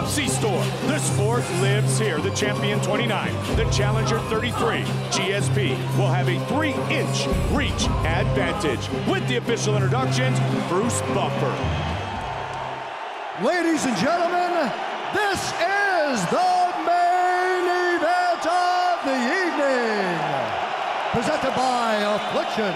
UFC store. The sport lives here. The champion 29, the challenger 33. GSP will have a 3-inch reach advantage. With the official introductions, Bruce Buffer. Ladies and gentlemen, this is the main event of the evening. Presented by Affliction,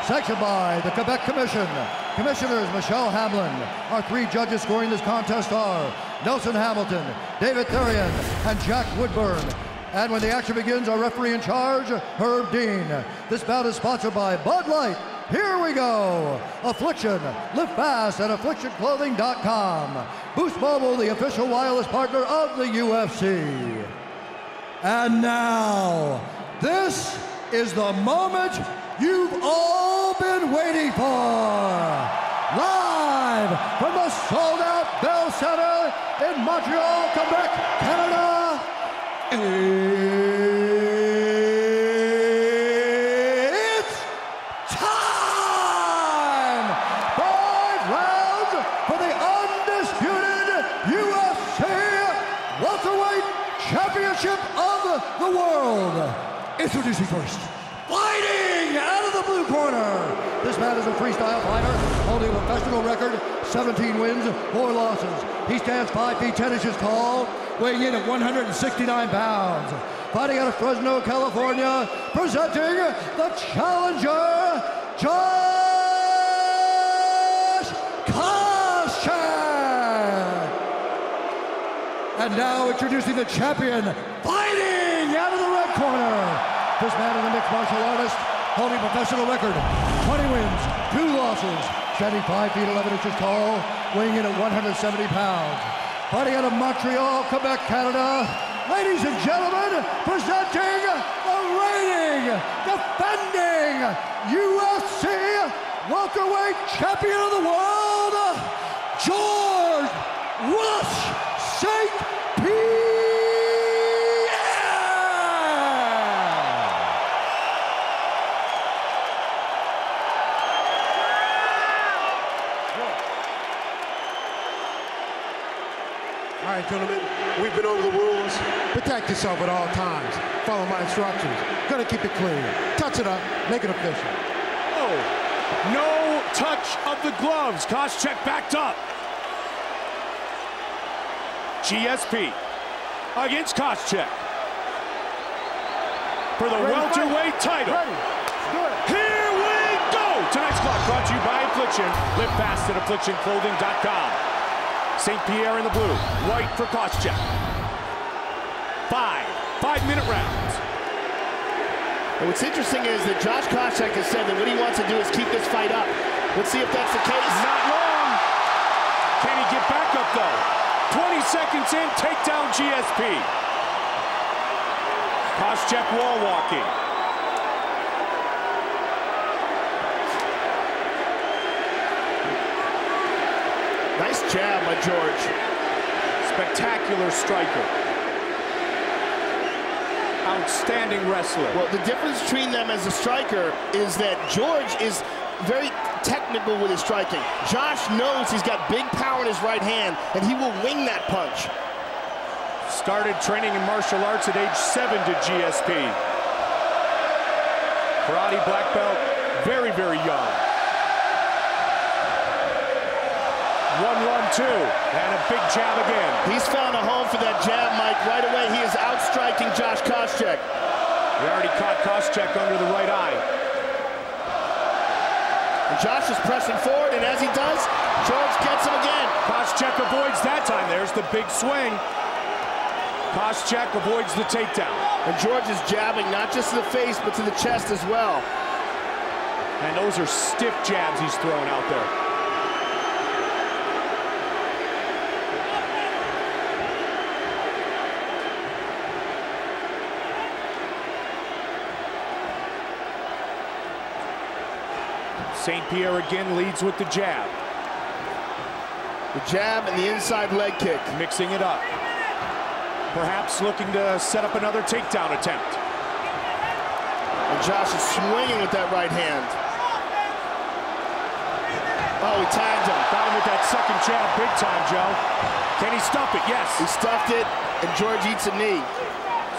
sanctioned by the Quebec Commission. Commissioners Michelle Hamlin. Our 3 judges scoring this contest are Nelson Hamilton, David Therian, and Jack Woodburn. And when the action begins, our referee in charge, Herb Dean. This bout is sponsored by Bud Light. Here we go. Affliction, live fast at afflictionclothing.com. Boost Mobile, the official wireless partner of the UFC. And now, this is the moment you've all been waiting for. Live from the sold-out Bell Center in Montreal, Quebec, Canada. It's time! 5 rounds for the undisputed UFC welterweight championship of the world. Introducing first, fighting out of the blue corner. This man is a freestyle fighter, holding a professional record, 17 wins, 4 losses. He stands 5 feet 10 inches tall, weighing in at 169 pounds. Fighting out of Fresno, California, presenting the challenger, Koscheck. And now introducing the champion, fighting out of the red corner. This man is a mixed martial artist, holding a professional record, 20 wins, 2 losses, standing 5 feet 11 inches tall, weighing in at 170 pounds. Fighting out of Montreal, Quebec, Canada, ladies and gentlemen, presenting the reigning, defending UFC welterweight champion of the world, George Rush St-Pierre. All right, gentlemen, we've been over the rules. Protect yourself at all times. Follow my instructions. Gonna keep it clean. Touch it up, make it official. Oh, no touch of the gloves. Koscheck backed up. GSP against Koscheck for the welterweight title. Here we go. Tonight's clock brought to you by Affliction. Live fast at afflictionclothing.com. St-Pierre in the blue, white for Koscheck. 5-minute rounds. And what's interesting is that Josh Koscheck has said that what he wants to do is keep this fight up. Let's see if that's the case. Not long. Can he get back up though? 20 seconds in, takedown GSP. Koscheck wall walking. Nice jab by George. Spectacular striker. Outstanding wrestler. Well, the difference between them as a striker is that George is very technical with his striking. Josh knows he's got big power in his right hand, and he will wing that punch. Started training in martial arts at age 7 to GSP. Karate black belt, very, very young. 1-1-2, and a big jab again. He's found a home for that jab, Mike. Right away, he is outstriking Josh Koscheck. He already caught Koscheck under the right eye. And Josh is pressing forward, and as he does, George gets him again. Koscheck avoids that time. There's the big swing. Koscheck avoids the takedown. And George is jabbing not just to the face, but to the chest as well. And those are stiff jabs he's throwing out there. St-Pierre again leads with the jab. The jab and the inside leg kick. Mixing it up. Perhaps looking to set up another takedown attempt. And Josh is swinging with that right hand. Oh, he tagged him. Got him with that second jab big time, Joe. Can he stuff it? Yes. He stuffed it, and George eats a knee.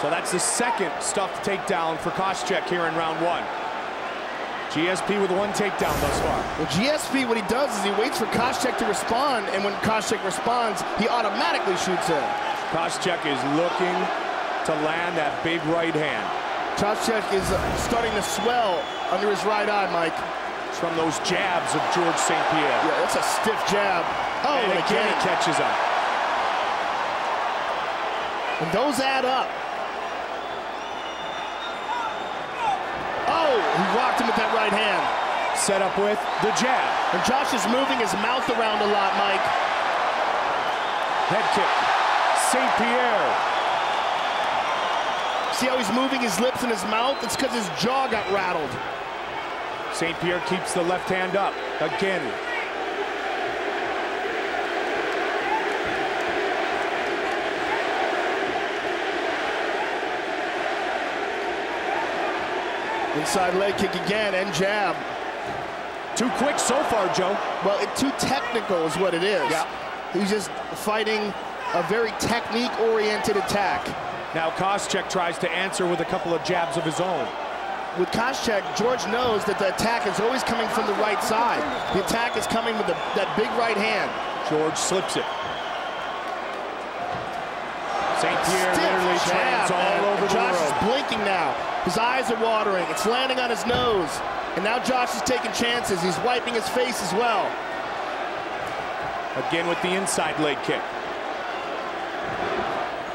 So that's the second stuffed takedown for Koscheck here in round one. GSP with one takedown thus far. Well, GSP, what he does is he waits for Koscheck to respond, and when Koscheck responds, he automatically shoots in. Koscheck is looking to land that big right hand. Koscheck is starting to swell under his right eye, Mike. It's from those jabs of George St-Pierre. Yeah, that's a stiff jab. Oh, and again he catches him. And those add up. Oh, he rocked him with that right hand. Set up with the jab. And Josh is moving his mouth around a lot, Mike. Head kick. St-Pierre. See how he's moving his lips and his mouth? It's because his jaw got rattled. St-Pierre keeps the left hand up. Again. Inside leg kick again and jab. Too quick so far, Joe. Well, too technical is what it is. Yeah. He's just fighting a very technique-oriented attack. Now Koscheck tries to answer with a couple of jabs of his own. With Koscheck, George knows that the attack is always coming from the right side. The attack is coming with that big right hand. George slips it. St-Pierre literally trains all over the Josh world. is blinking now. His eyes are watering. It's landing on his nose. And now Josh is taking chances. He's wiping his face as well. Again with the inside leg kick.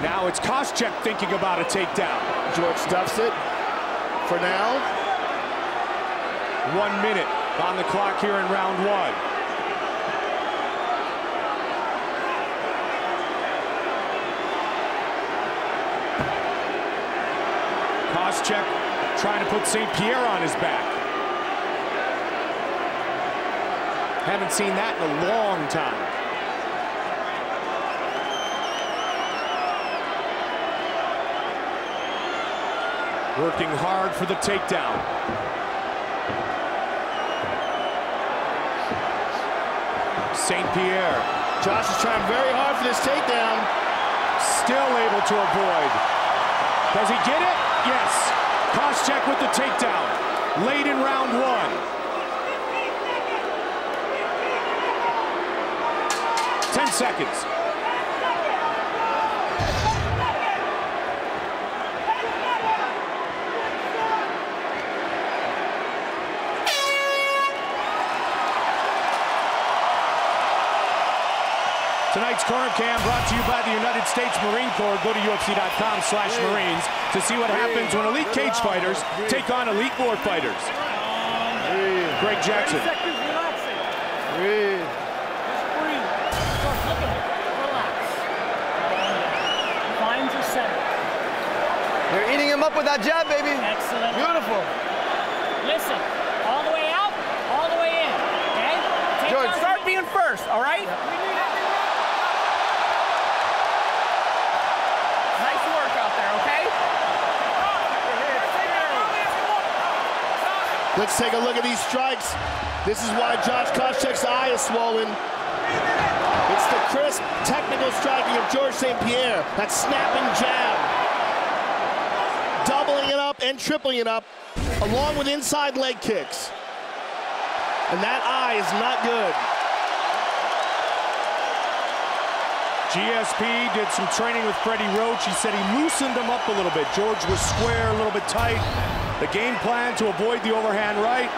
Now it's Koscheck thinking about a takedown. George stuffs it for now. 1 minute on the clock here in round one. Koscheck trying to put St-Pierre on his back. Haven't seen that in a long time. Working hard for the takedown. St-Pierre. Josh is trying very hard for this takedown. Still able to avoid. Does he get it? Yes. Koscheck with the takedown. Late in round one. 10 seconds. Tonight's Corner Cam brought to you by the United States Marine Corps. Go to UFC.com/Marines to see what happens when elite cage fighters take on elite war fighters. Greg Jackson. Breathe. Just breathe. Just look at it. Relax. Find your center. You're eating him up with that jab, baby. Excellent. Beautiful. Listen, all the way out, all the way in. Okay? George, start being first, all right? Nice work out there, okay? Let's take a look at these strikes. This is why Josh Koscheck's eye is swollen. It's the crisp, technical striking of George St-Pierre. That snapping jab. Doubling it up and tripling it up, along with inside leg kicks. And that eye is not good. GSP did some training with Freddie Roach. He said he loosened him up a little bit. George was square, a little bit tight. The game plan to avoid the overhand right,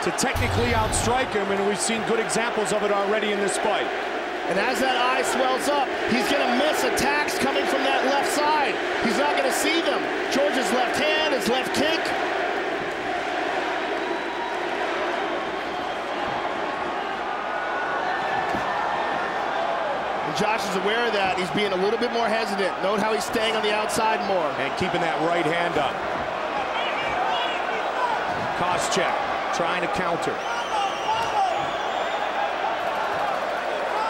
to technically outstrike him, and we've seen good examples of it already in this fight. And as that eye swells up, he's going to miss attacks coming from that left side. He's not going to see them. George's left hand, his left kick. And Josh is aware of that. He's being a little bit more hesitant. Note how he's staying on the outside more. And keeping that right hand up. Koscheck trying to counter.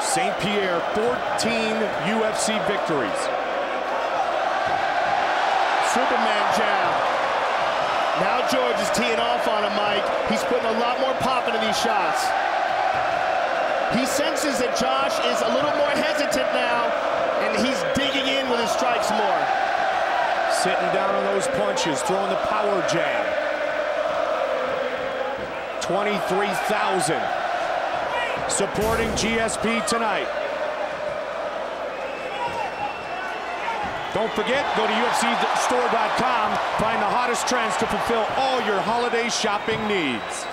St-Pierre, 14 UFC victories. Superman jab. Now George is teeing off on him, Mike. He's putting a lot more pop into these shots. He senses that Josh is a little more hesitant now Sitting down on those punches, throwing the power jab. 23,000 supporting GSP tonight. Don't forget, go to UFCstore.com, find the hottest trends to fulfill all your holiday shopping needs.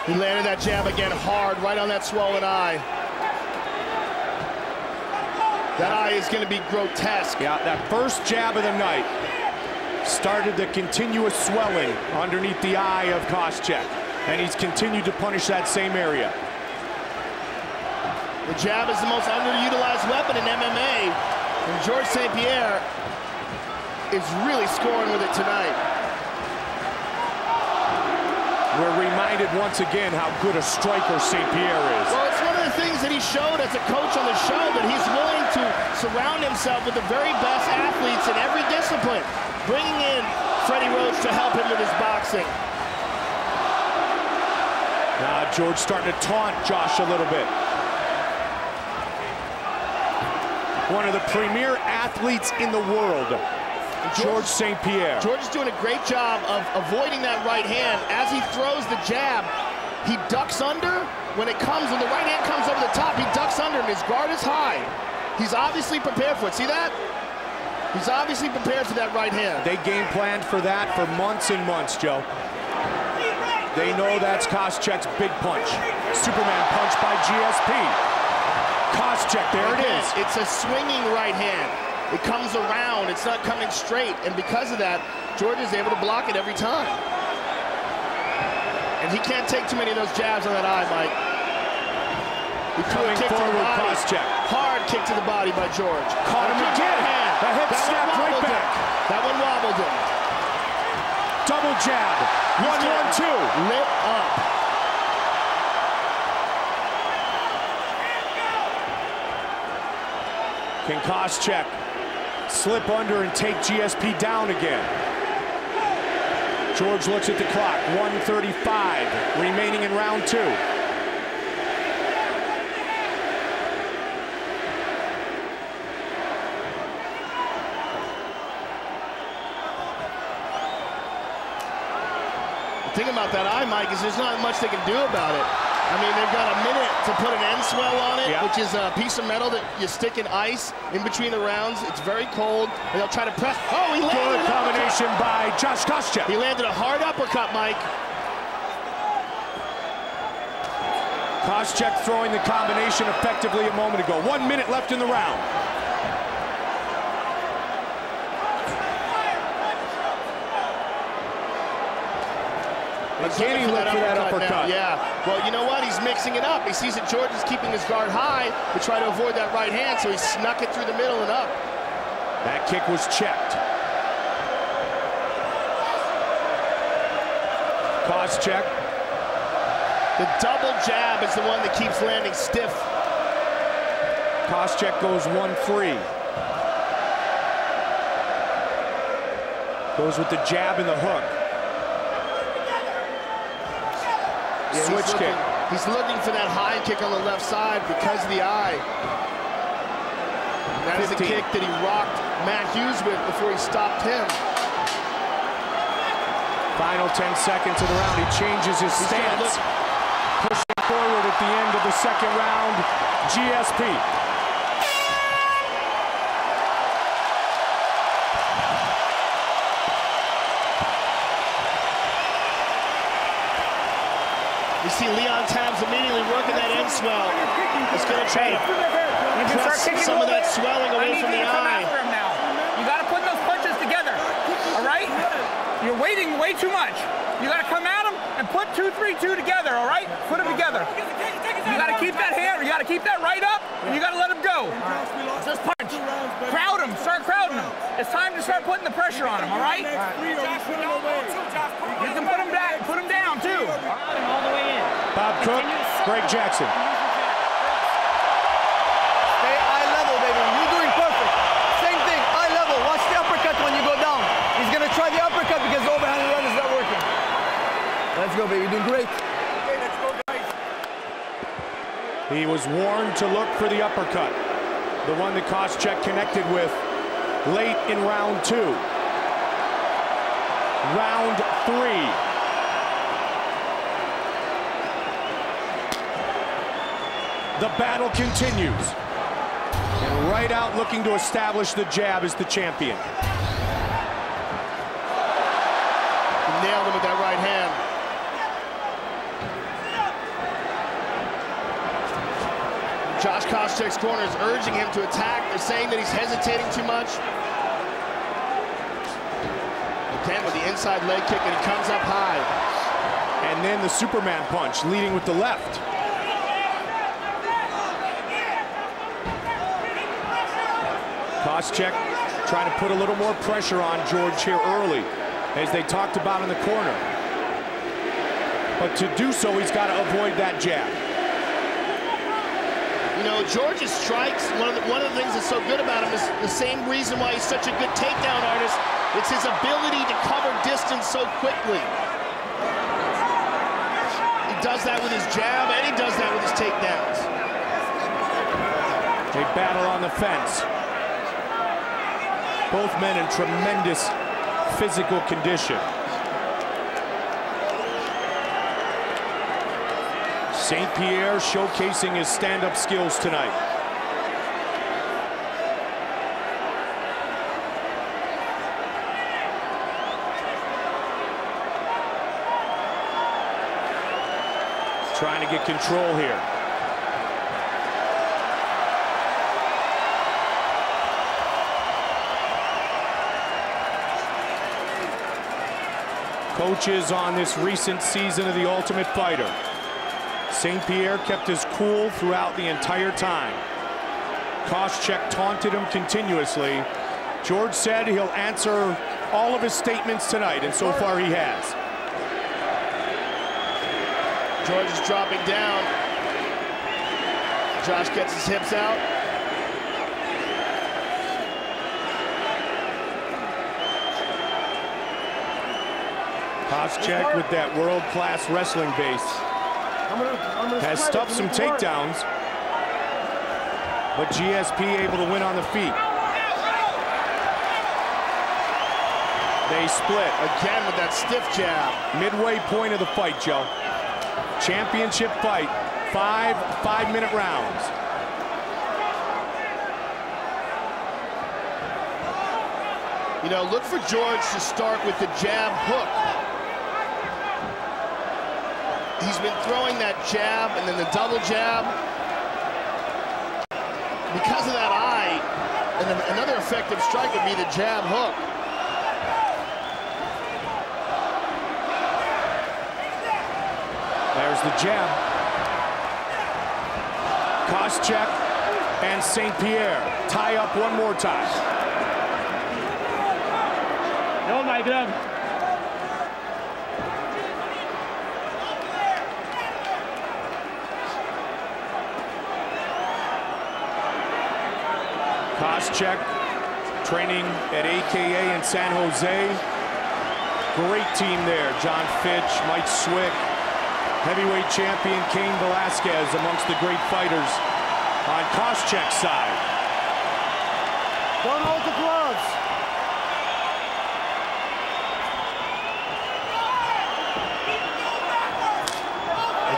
He landed that jab again hard, right on that swollen eye. That eye is going to be grotesque. Yeah, that first jab of the night started the continuous swelling underneath the eye of Koscheck, and he's continued to punish that same area. The jab is the most underutilized weapon in MMA, and George St-Pierre is really scoring with it tonight. We're reminded once again how good a striker St-Pierre is. Well, it's one of the things that he showed as a coach on the show, that he's willing to surround himself with the very best athletes in every discipline, bringing in Freddie Roach to help him with his boxing. Now George starting to taunt Josh a little bit. One of the premier athletes in the world, George St-Pierre. George is doing a great job of avoiding that right hand. As he throws the jab, he ducks under. When the right hand comes over the top, he ducks under and his guard is high. He's obviously prepared for it. See that? He's obviously prepared for that right hand. They game planned for that for months and months, Joe. They know that's Koscheck's big punch. Superman punch by GSP. Koscheck, there it is. It's a swinging right hand. It comes around, it's not coming straight, and because of that, George is able to block it every time. And he can't take too many of those jabs on that eye, Mike. He threw a kick to the body. Koscheck. Hard kick to the body by George. Caught him again. The hip snapped right back. That one wobbled him. Double jab. 1-1-2. Lit up. Can Koscheck slip under and take GSP down again? George looks at the clock. 1:35 remaining in round 2. The thing about that eye, Mike, is there's not much they can do about it. I mean, they've got a minute to put an end swell on it, which is a piece of metal that you stick in ice in between the rounds. It's very cold, and they'll try to press. Oh, he landed Good combination by Josh Koscheck. He landed a hard uppercut, Mike. Koscheck throwing the combination effectively a moment ago. 1 minute left in the round. Again, he looked for that uppercut. Yeah, well, you know what? He's mixing it up. He sees that George is keeping his guard high to try to avoid that right hand, so he snuck it through the middle and up. That kick was checked. Koscheck. The double jab is the one that keeps landing stiff. Koscheck goes 1-3. Goes with the jab and the hook. Yeah, Switch kick. He's looking for that high kick on the left side because of the eye. That is the kick that he rocked Matt Hughes with before he stopped him. Final 10 seconds of the round. He changes his stance. Pushing forward at the end of the second round. GSP. You see Leon Tabs immediately working that end swell. He's going to try to press some of that swelling away from the eye. You got to put those punches together, all right? You're waiting way too much. You got to come at him and put 2-3-2 together, all right? Put them together. You got to keep that hand, you got to keep that right up, and you got to let him go. Just punch. Crowd him, start crowding him. It's time to start putting the pressure on him, all right? You can put him back, put him down, too. All the way in. Bob Cook, Greg Jackson. Stay eye level, baby. You're doing perfect. Same thing, eye level. Watch the uppercut when you go down. He's going to try the uppercut because the overhand run is not working. Let's go, baby. You're doing great. Okay, let's go, guys. He was warned to look for the uppercut. The one that Koscheck connected with late in round 2. Round 3. The battle continues. And right out looking to establish the jab as the champion. He nailed him with that right hand. Josh Koscheck's corner is urging him to attack. They're saying that he's hesitating too much. Again with the inside leg kick, and he comes up high. And then the Superman punch, leading with the left. Koscheck trying to put a little more pressure on George here early, as they talked about in the corner. But to do so, he's got to avoid that jab. You know, George's strikes, one of the things that's so good about him is the same reason why he's such a good takedown artist. It's his ability to cover distance so quickly. He does that with his jab, and he does that with his takedowns. They battle on the fence. Both men in tremendous physical condition. St-Pierre showcasing his stand-up skills tonight. Trying to get control here. Coaches on this recent season of The Ultimate Fighter. St-Pierre kept his cool throughout the entire time. Koscheck taunted him continuously. George said he'll answer all of his statements tonight, and so far he has. George is dropping down. Josh gets his hips out. Koscheck with that world-class wrestling base has stuffed some takedowns, but GSP able to win on the feet. They split. Again with that stiff jab. Midway point of the fight, Joe. Championship fight, 5 5-minute rounds. You know, look for George to start with the jab hook. He's been throwing that jab and then the double jab. Because of that eye, and then another effective strike would be the jab hook. There's the jab. Koscheck and St-Pierre tie up one more time. No, my glove. Koscheck training at AKA in San Jose. Great team there. John Fitch, Mike Swick, heavyweight champion Cain Velasquez amongst the great fighters on Koscheck's side. Don't hold the gloves.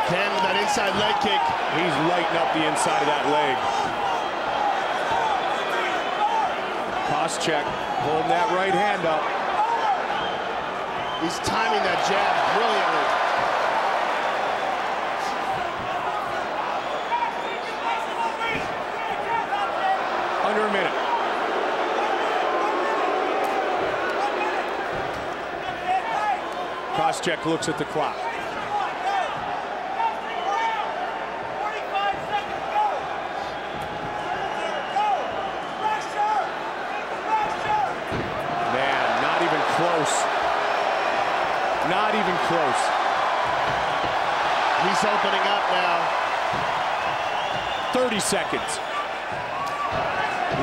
Again with that inside leg kick. He's lighting up the inside of that leg. Koscheck holding that right hand up. He's timing that jab brilliantly. Under a minute. Koscheck looks at the clock. Not even close. He's opening up now. 30 seconds.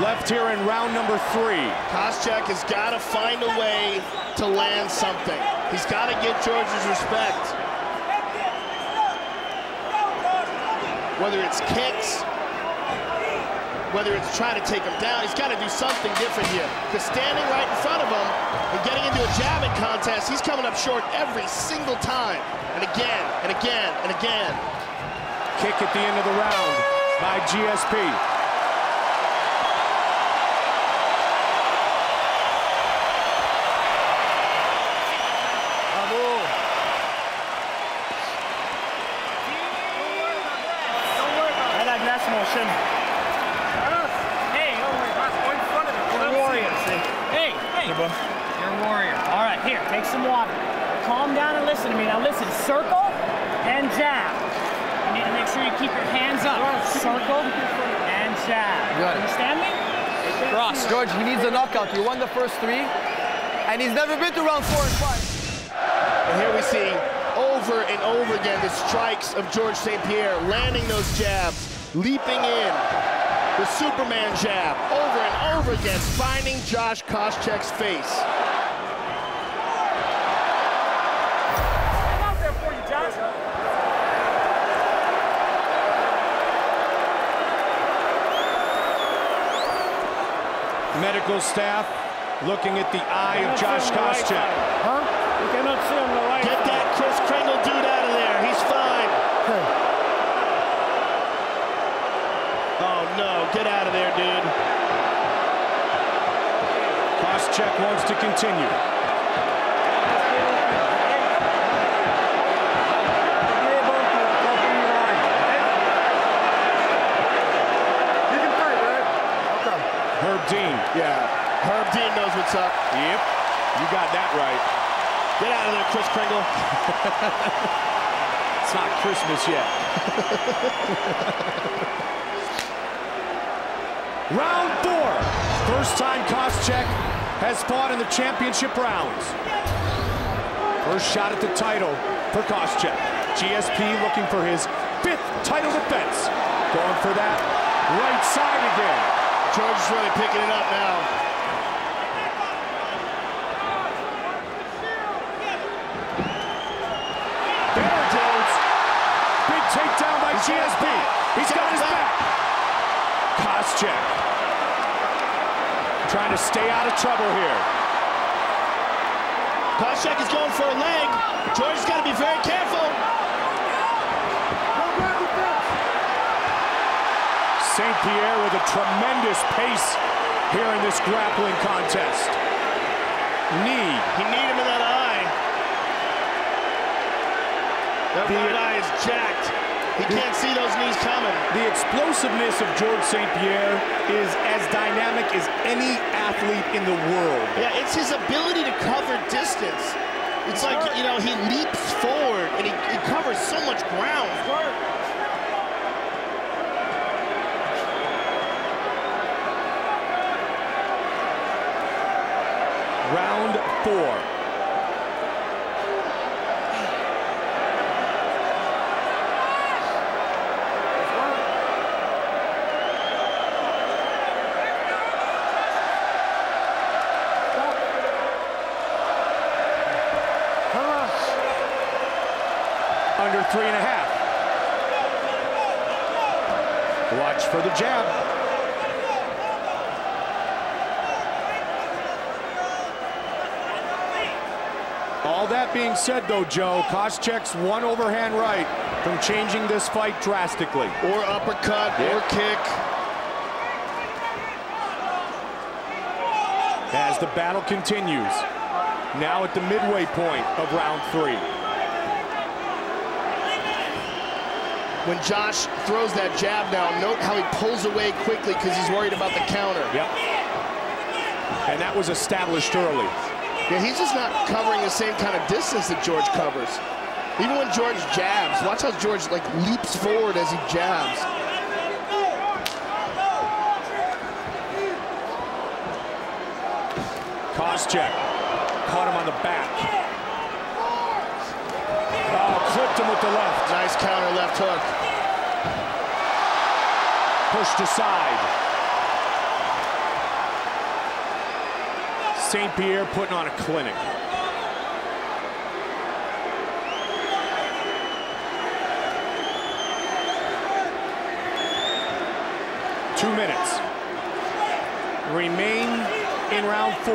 Left here in round number 3. Koscheck has got to find a way to land something. He's got to get George's respect. Whether it's kicks, whether it's trying to take him down. He's got to do something different here. Because standing right in front of him and getting into a jabbing contest, he's coming up short every single time. And again, and again, and again. Kick at the end of the round by GSP. Hey, you're a warrior. Hey, you're a warrior. All right, here, take some water. Calm down and listen to me. Now listen, circle and jab. You need to make sure you keep your hands up. Circle and jab. Good. Understand me? Ross, George, he needs a knockout. He won the first 3, and he's never been to round 4 and 5. And here we see over and over again the strikes of George St-Pierre, landing those jabs, leaping in. The Superman jab, over and over again, finding Josh Koscheck's face. I'm out there for you, Josh. Medical staff looking at the eye of Josh Koscheck. Huh? You cannot see on the right. Get that Chris Kringle dude out of there. He's fine. Oh, no. Get out of there, dude. Koscheck wants to continue. Herb Dean. Yeah. Herb Dean knows what's up. Yep. You got that right. Get out of there, Chris Kringle. It's not Christmas yet. Round 4. First time Koscheck has fought in the championship rounds. First shot at the title for Koscheck. GSP looking for his 5th title defense. Going for that right side again. George is really picking it up now. There it goes. Big takedown by GSP. He's got his back. Koscheck trying to stay out of trouble here. Koscheck is going for a leg. George has got to be very careful. St-Pierre with a tremendous pace here in this grappling contest. Knee. He need him in that eye. That right eye is jacked. He can't see those knees coming. The explosiveness of George St-Pierre is as dynamic as any athlete in the world. Yeah, it's his ability to cover distance. It's like, you know, he leaps forward and he covers so much ground. Round 4. Under 3.5. Watch for the jab. All that being said, though, Joe, Koscheck's one overhand right from changing this fight drastically. Or uppercut, or kick. As the battle continues, now at the midway point of round 3. When Josh throws that jab now, note how he pulls away quickly because he's worried about the counter. Yep. And that was established early. Yeah, he's just not covering the same kind of distance that George covers. Even when George jabs, watch how George like leaps forward as he jabs. Koscheck caught him on the back. Oh, clipped him with the left. Nice counter left hook. Pushed aside. St-Pierre putting on a clinic. 2 minutes remain in round 4.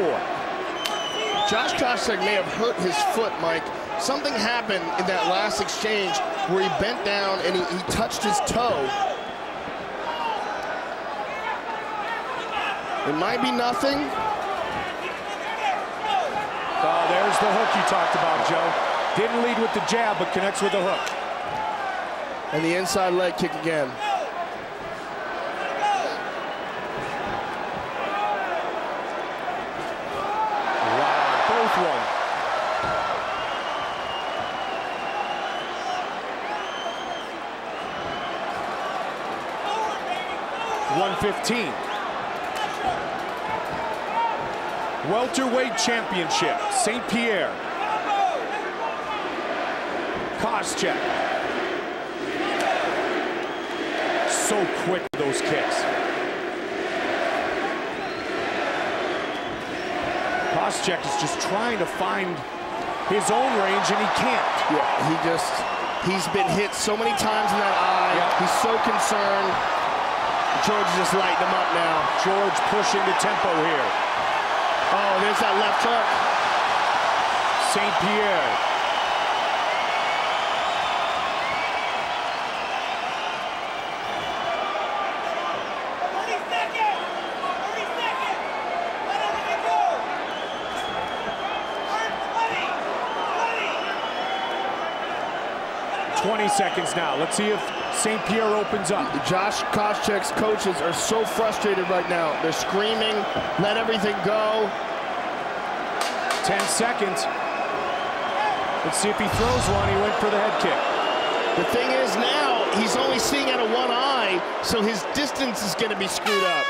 Josh Koscheck may have hurt his foot, Mike. Something happened in that last exchange where he bent down and he touched his toe. It might be nothing. Oh, there's the hook you talked about, Joe. Didn't lead with the jab, but connects with the hook. And the inside leg kick again. Wow, both won. $115. Welterweight Championship, St-Pierre. Koscheck. So quick, those kicks. Koscheck is just trying to find his own range, and he can't. Yeah, he's been hit so many times in that eye. Yep. He's so concerned. George just lighting him up now. George pushing the tempo here. Oh, there's that left hook. St-Pierre. Seconds now. Let's see if St-Pierre opens up. Josh Koscheck's coaches are so frustrated right now. They're screaming, let everything go. 10 seconds. Let's see if he throws one. He went for the head kick. The thing is now, he's only seeing out of one eye, so his distance is going to be screwed up.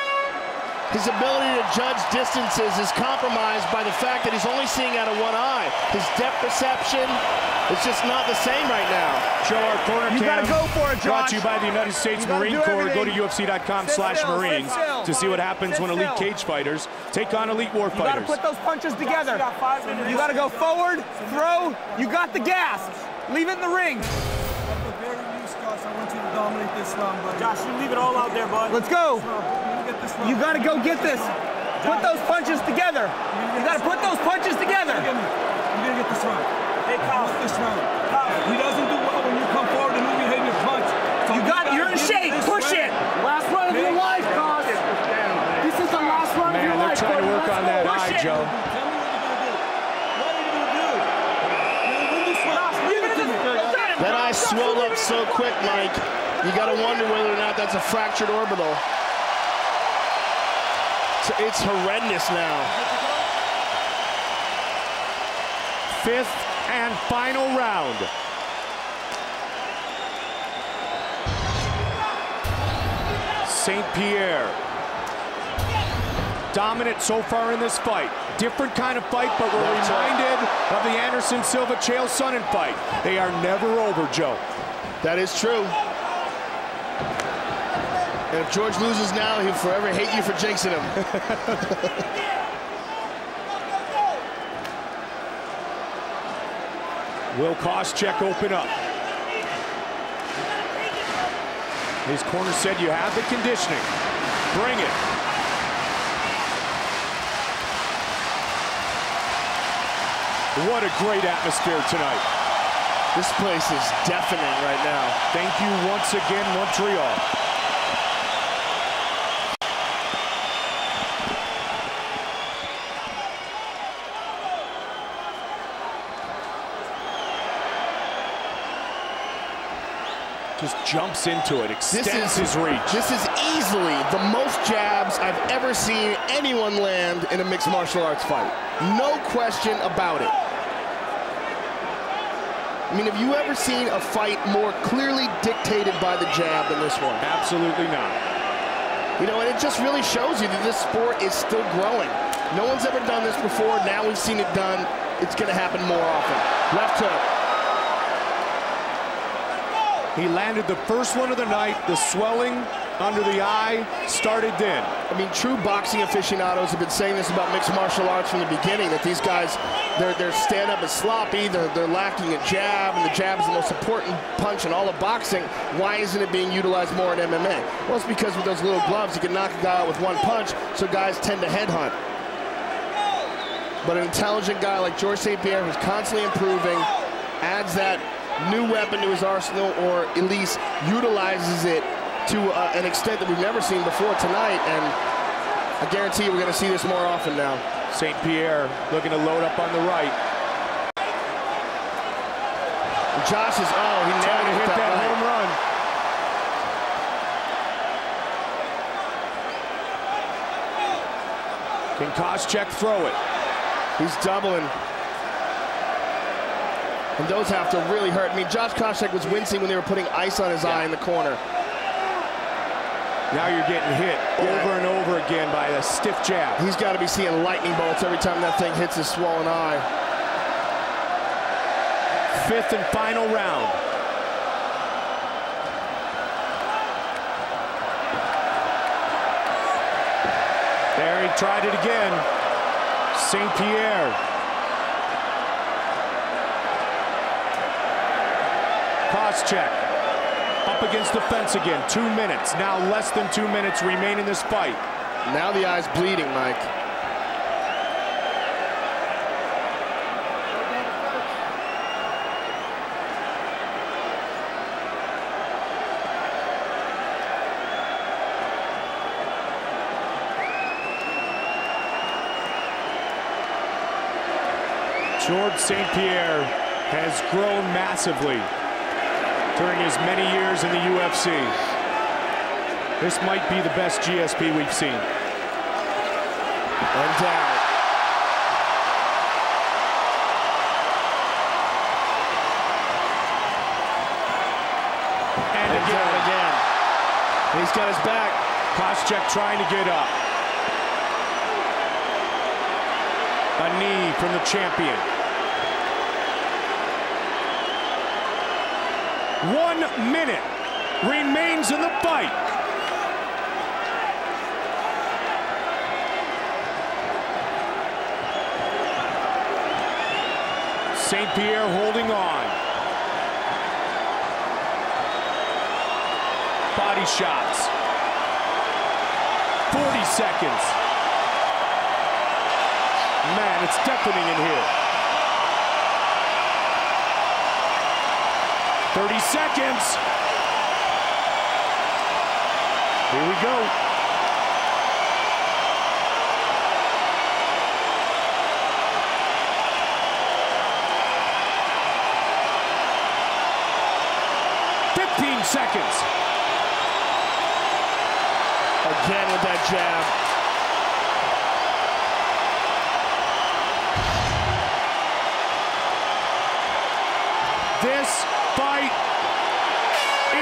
His ability to judge distances is compromised by the fact that he's only seeing out of one eye. His depth perception is just not the same right now. Joe, our corner You gotta go for it, Josh. Brought to you by the United States Marine Corps. Go to UFC.com/Marines to see what happens when elite cage fighters take on elite war You gotta fighters. put those punches together. You gotta go forward, throw. You got the gas. Leave it in the ring. At the very least, Josh, I want you to dominate this round, buddy. Josh, you leave it all out there, bud. Let's go. You You gotta go get this. Put those punches together. You gotta put those punches together. You're gonna get this round. Hey, Kyle. This round. He doesn't do well when you come forward and move your head and your punch. So You're in shape. Push it. Last run of your life, Cos. This is the last run of your Man, they're life. trying to work on that Push eye, it. Joe. Tell me what you're gonna do. What are you gonna do? You're gonna win this round. Give it to me. That eye swelled up so quick, Mike. You got to wonder whether or not that's a fractured orbital. It's horrendous now. 5th and final round. St-Pierre. Dominant so far in this fight. Different kind of fight, but we're reminded of the Anderson Silva Chael Sonnen fight. They are never over, Joe. That is true. And if George loses now, he'll forever hate you for jinxing him. Will Koscheck open up? His corner said you have the conditioning. Bring it. What a great atmosphere tonight. This place is deafening right now. Thank you once again, Montreal. Just jumps into it, extends his reach. This is easily the most jabs I've ever seen anyone land in a mixed martial arts fight. No question about it. I mean, have you ever seen a fight more clearly dictated by the jab than this one? Absolutely not. You know, and it just really shows you that this sport is still growing. No one's ever done this before. Now we've seen it done. It's going to happen more often. Left hook. He landed the first one of the night. The swelling under the eye started then. I mean, true boxing aficionados have been saying this about mixed martial arts from the beginning, that these guys, their stand-up is sloppy, they're lacking a jab, and the jab is the most important punch in all of boxing. Why isn't it being utilized more in MMA? Well, it's because with those little gloves, you can knock a guy out with one punch, so guys tend to headhunt. But an intelligent guy like George St-Pierre, who's constantly improving, adds that new weapon to his arsenal, or at least utilizes it to an extent that we've never seen before tonight, and I guarantee you we're going to see this more often now. St-Pierre looking to load up on the right. And Josh is, he trying to hit that right. home run. Can Koscheck throw it? He's doubling. And those have to really hurt. I mean, Josh Koscheck was wincing when they were putting ice on his eye in the corner. Now you're getting hit over and over again by a stiff jab. He's got to be seeing lightning bolts every time that thing hits his swollen eye. Fifth and final round. There, he tried it again. St-Pierre. Koscheck up against the fence again. 2 minutes. Now less than 2 minutes remain in this fight. Now the eye's bleeding, Mike. George St-Pierre has grown massively during his many years in the UFC. This might be the best GSP we've seen. And down. And again. And he's got his back. Koscheck trying to get up. A knee from the champion. 1 minute remains in the fight. St-Pierre holding on. Body shots. 40 seconds. Man, it's deafening in here. 30 seconds. Here we go. Seconds. Again with that jab. This fight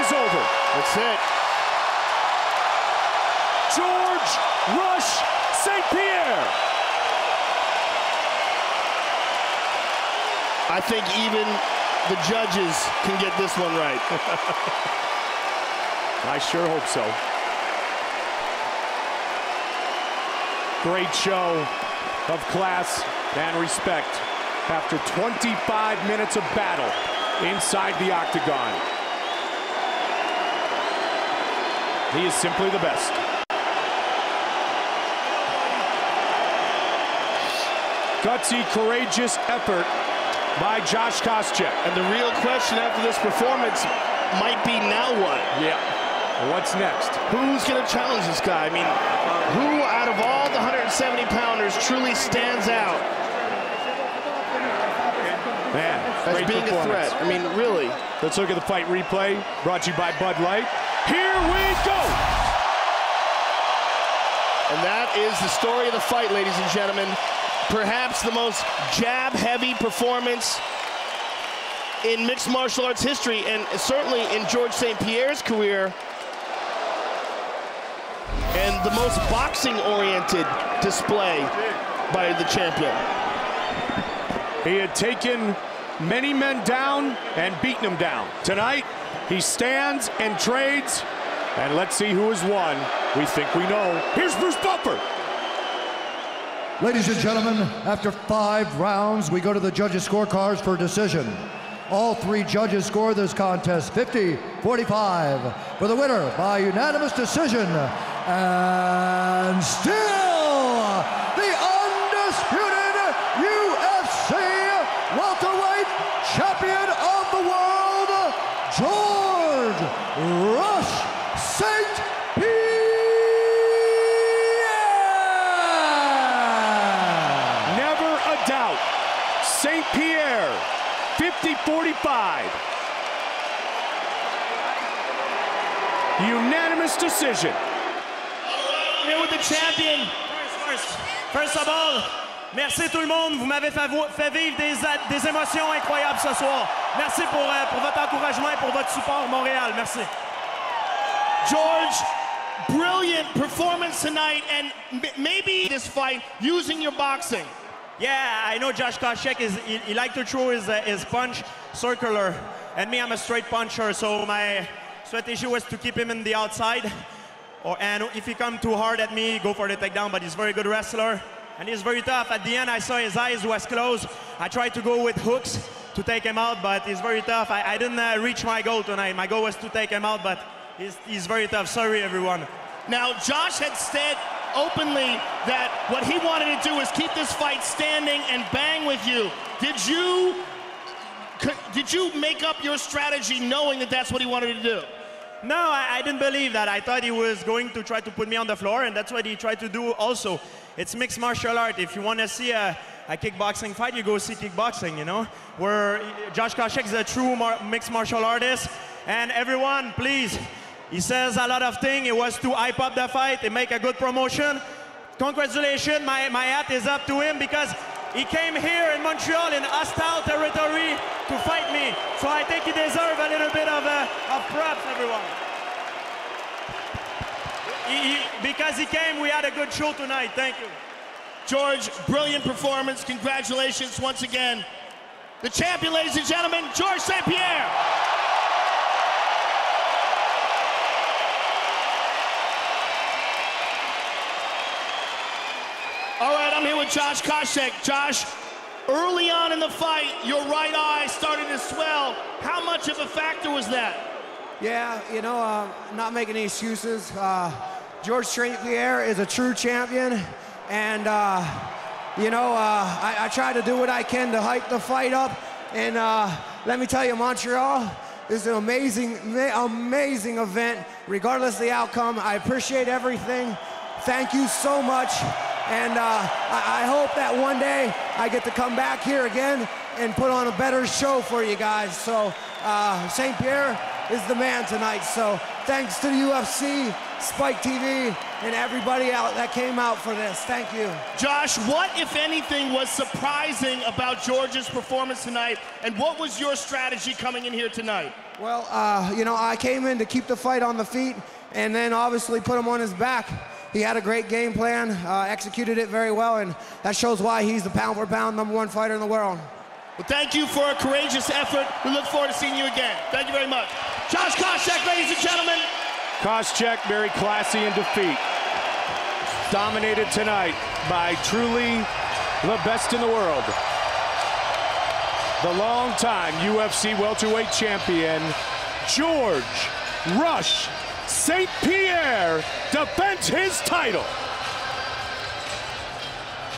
is over. That's it. George Rush St-Pierre. I think even the judges can get this one right. I sure hope so. Great show of class and respect after 25 minutes of battle inside the octagon. He is simply the best. Gutsy, courageous effort by Josh Koscheck. And the real question after this performance might be, now what? Yeah. What's next? Who's going to challenge this guy? I mean, who out of all the 170-pounders truly stands out Man, as being a threat? I mean, really. Let's look at the fight replay, brought to you by Bud Light. Here we go! And that is the story of the fight, ladies and gentlemen. Perhaps the most jab-heavy performance in mixed martial arts history, and certainly in George St-Pierre's career, and the most boxing-oriented display by the champion. He had taken many men down and beaten them down. Tonight, he stands and trades And let's see who has won. We think we know. Here's Bruce Buffer. Ladies and gentlemen, after 5 rounds, we go to the judges' scorecards for a decision. All 3 judges score this contest 50-45 for the winner by unanimous decision. And still, the undisputed UFC welterweight champion of the world, George "Rush" St-Pierre. Never a doubt. St-Pierre, 50-45. Unanimous decision. Here with the champion. First of all, merci tout le monde. Vous m'avez fait vivre des émotions incroyables ce soir. Merci pour votre encouragement et pour votre support, Montréal. Merci. George, brilliant performance tonight, and maybe this fight using your boxing. Yeah, I know Josh Koscheck he likes to throw his punch circular, and me, I'm a straight puncher, so my strategy was to keep him in the outside, and if he come too hard at me, go for the takedown, but he's a very good wrestler, and he's very tough. At the end, I saw his eyes was closed. I tried to go with hooks to take him out, but he's very tough. I didn't reach my goal tonight. My goal was to take him out, but he's very tough. Sorry, everyone. Now, Josh had said openly that what he wanted to do is keep this fight standing and bang with you. Did you make up your strategy knowing that that's what he wanted to do? No, I didn't believe that. I thought he was going to try to put me on the floor, and that's what he tried to do also. It's mixed martial art. If you want to see a kickboxing fight, you go see kickboxing, you know? Where Josh Koscheck is a true mixed martial artist. And everyone, please, he says a lot of things. It was to hype up the fight and make a good promotion. Congratulations, my hat is up to him because he came here in Montreal in hostile territory to fight me. So I think he deserves a little bit of props, everyone. Because he came, we had a good show tonight. Thank you. George, brilliant performance. Congratulations once again. The champion, ladies and gentlemen, George St-Pierre. All right, I'm here with Josh Koscheck. Josh, early on in the fight, your right eye started to swell. How much of a factor was that? Yeah, you know, not making any excuses. George St-Pierre is a true champion, and you know, I try to do what I can to hype the fight up. And let me tell you, Montreal is an amazing event, regardless of the outcome. I appreciate everything. Thank you so much. And I hope that one day I get to come back here again and put on a better show for you guys. So St-Pierre is the man tonight. So thanks to the UFC, Spike TV, and everybody out that came out for this. Thank you. Josh, what, if anything, was surprising about George's performance tonight, and what was your strategy coming in here tonight? Well, you know, I came in to keep the fight on the feet and then obviously put him on his back. He had a great game plan, executed it very well, and that shows why he's the pound-for-pound #1 fighter in the world. Well, thank you for a courageous effort. We look forward to seeing you again. Thank you very much. Josh Koscheck, ladies and gentlemen. Koscheck, very classy in defeat. Dominated tonight by truly the best in the world. The longtime UFC welterweight champion, George "Rush" St-Pierre defends his title.